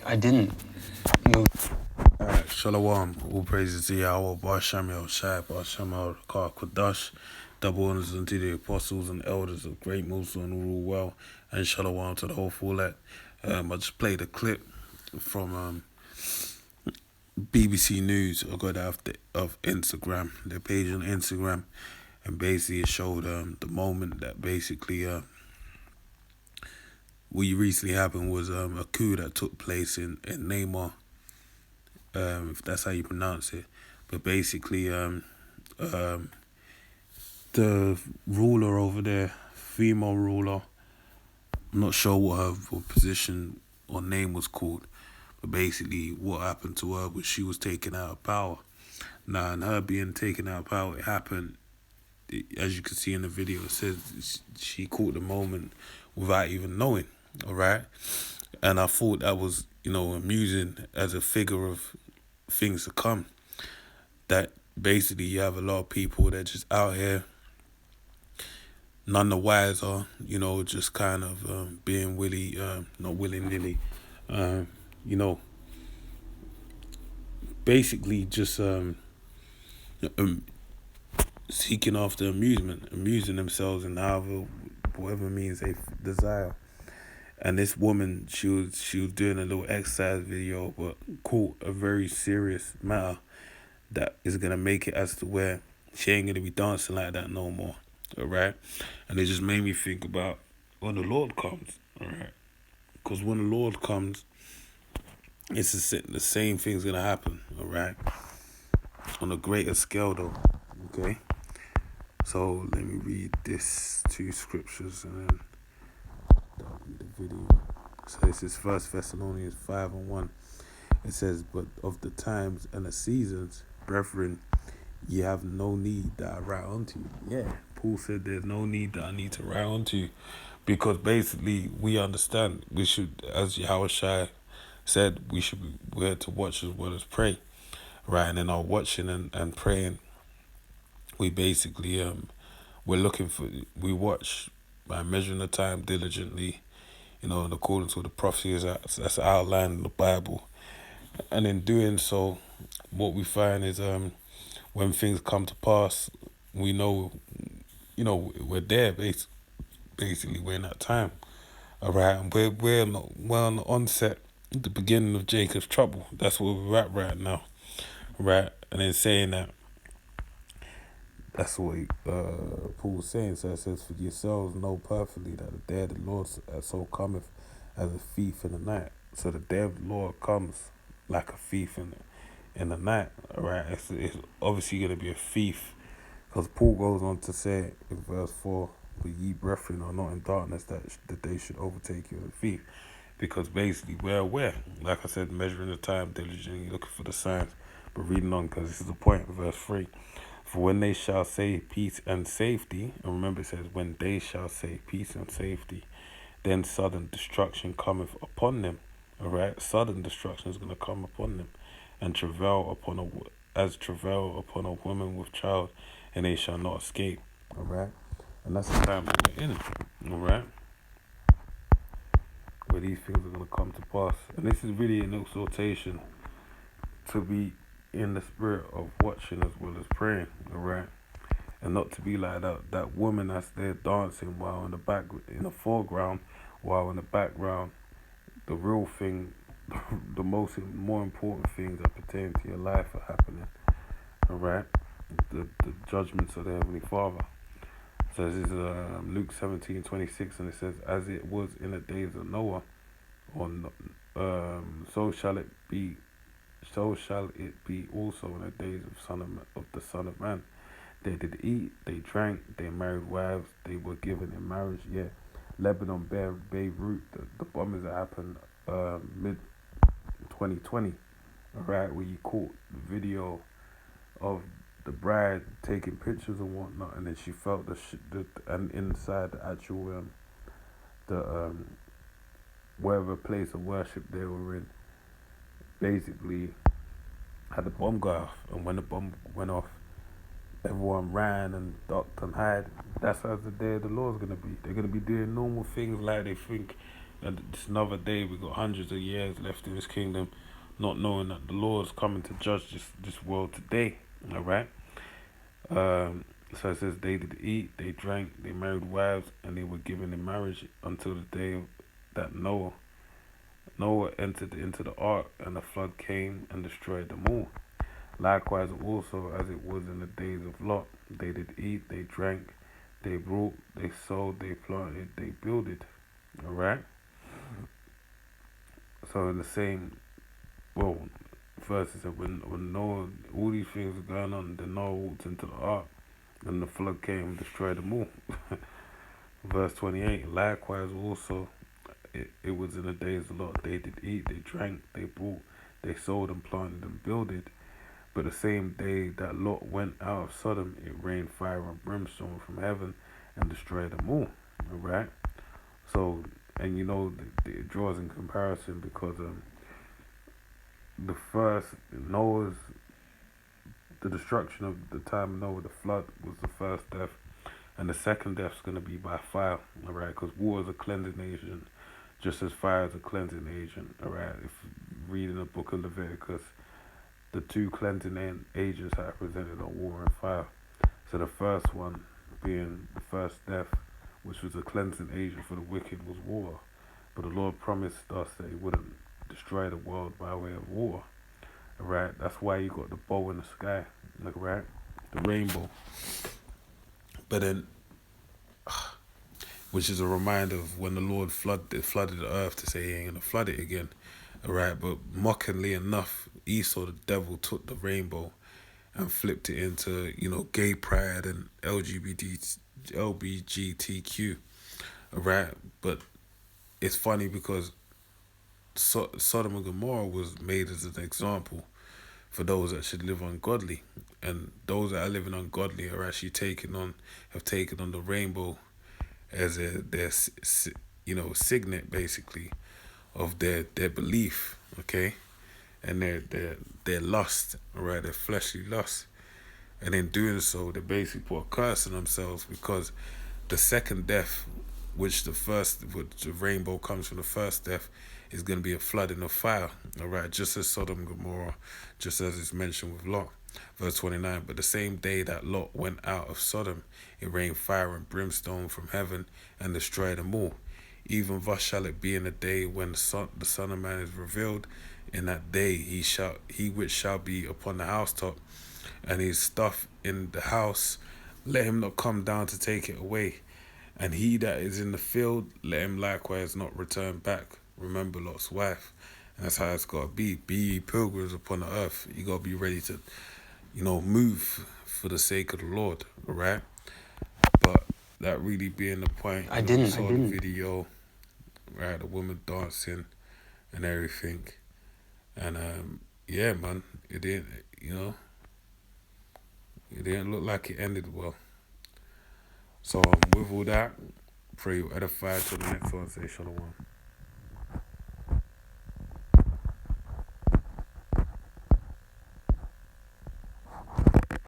I didn't. You. Alright, Shalom. All praises to Yahweh, Bar Shamil, Shai, Bar Shamal, Kar Kodash. Double honors unto the apostles and elders of great Muslim who rule well, and Shalom to the whole full. I just played a clip from BBC News. I got after of Instagram, their page on Instagram, and basically it showed the moment that basically what recently happened was a coup that took place in Neymar, if that's how you pronounce it. But basically, the ruler over there, female ruler, I'm not sure what her position or name was called, but basically what happened to her was she was taken out of power. Now, and her being taken out of power, it happened, as you can see in the video, it says she caught the moment without even knowing, all right? And I thought that was, amusing as a figure of things to come. That basically you have a lot of people that just out here, none the wiser, just kind of being not willy-nilly, basically just seeking after amusing themselves in whatever means they desire. And this woman, she was doing a little exercise video, but caught a very serious matter that is gonna make it as to where she ain't gonna be dancing like that no more. Alright? And it just made me think about when the Lord comes, alright? Because when the Lord comes, it's the same thing's gonna happen, alright? On a greater scale though, okay? So let me read this two scriptures and then I'll read the video. So this is 1 Thessalonians 5:1. It says, "But of the times and the seasons, brethren, ye have no need that I write unto you." Yeah, Paul said there's no need that I need to write unto you. Because basically we understand we should, as Yahushua said, we're to watch as well as pray. Right, and in our watching and praying, we basically we watch by measuring the time diligently, in accordance with the prophecies that's outlined in the Bible. And in doing so, what we find is when things come to pass, we know, we're there. Basically, we're in that time. All right, and we're on the onset, the beginning of Jacob's trouble. That's where we're at right now. Right, and in saying that, that's what Paul's saying. So it says, "For yourselves know perfectly that the day of the Lord so cometh as a thief in the night." So the day of the Lord comes like a thief in the night. All right, it's obviously going to be a thief, because Paul goes on to say in verse 4, "But ye brethren are not in darkness, that the day should overtake you as a thief." Because basically we're aware, like I said, measuring the time diligently, looking for the signs. But reading on, because this is the point, verse 3. "For when they shall say peace and safety," and remember it says, when they shall say peace and safety, "then sudden destruction cometh upon them." All right, sudden destruction is going to come upon them, and travail upon a woman with child, and they shall not escape. All right, and that's the time that we're in. All right, where these things are going to come to pass, and this is really an exhortation to be in the spirit of watching as well as praying. All right. And not to be like that woman that's there dancing while in the foreground, while in the background, the real thing, the more important things that pertain to your life are happening. All right, the judgments of the Heavenly Father. So this is Luke 17:26, and it says, "As it was in the days of Noah, so shall it be. So shall it be also in the days of the Son of Man. They did eat, they drank, they married wives, they were given in marriage." Yeah, Lebanon, Beirut, the bombings that happened mid 2020. All right, where you caught the video of the bride taking pictures and whatnot, and then she felt and inside the actual the wherever place of worship they were in, basically had the bomb go off, and when the bomb went off, everyone ran and ducked and hid. That's how the day of the Lord's gonna be. They're gonna be doing normal things like they think And it's another day. We got hundreds of years left in this kingdom, not knowing that the Lord is coming to judge this world today. All right. Um, so it says they did eat, they drank, they married wives, and they were given in marriage until the day that Noah entered into the ark, and the flood came and destroyed them all. Likewise, also as it was in the days of Lot, they did eat, they drank, they brought, they sowed, they planted, they builded. All right. So in the same well verse, it said when Noah, all these things were going on, then Noah walked into the ark, and the flood came and destroyed them all. Verse 28. Likewise, also it was in the days of Lot. They did eat, they drank, they bought, they sold and planted and builded. But the same day that Lot went out of Sodom, it rained fire and brimstone from heaven and destroyed them all. All right. So, and it draws in comparison because the first Noah's the destruction of the time of Noah, the flood was the first death, and the second death is going to be by fire. All right, because water is a cleansing agent, just as fire is a cleansing agent. All right, if reading the book of Leviticus, the two cleansing agents are represented on water and fire. So the first one being the first death, which was a cleansing agent for the wicked, was water. But the Lord promised us that He wouldn't destroy the world by way of water. Alright, that's why you got the bow in the sky. Like, right? The rainbow. But then, which is a reminder of when the Lord flooded the earth to say He ain't gonna flood it again. Alright, but mockingly enough, Esau, the devil, took the rainbow and flipped it into, gay pride and LBGTQ. Alright, but it's funny because Sodom and Gomorrah was made as an example for those that should live ungodly, and those that are living ungodly are actually have taken on the rainbow as their signet basically of their belief, okay, and their lust, right, their fleshly lust, and in doing so, they basically put a curse on themselves because the second death, which the rainbow comes from the first death, is going to be a flooding of fire, all right, just as Sodom and Gomorrah, just as it's mentioned with Lot. Verse 29, but the same day that Lot went out of Sodom, it rained fire and brimstone from heaven and destroyed them all. Even thus shall it be in the day when the Son of Man is revealed. In that day he which shall be upon the housetop, and his stuff in the house, let him not come down to take it away. And he that is in the field, let him likewise not return back. Remember Lot's wife. And that's how it's got to be. Be ye pilgrims upon the earth. You got to be ready to, move for the sake of the Lord, all right? But that really being the point, you saw the video, right? The woman dancing and everything. And, yeah, man, it didn't, it didn't look like it ended well. So with all that, pray you edify to the next one. Say shalom.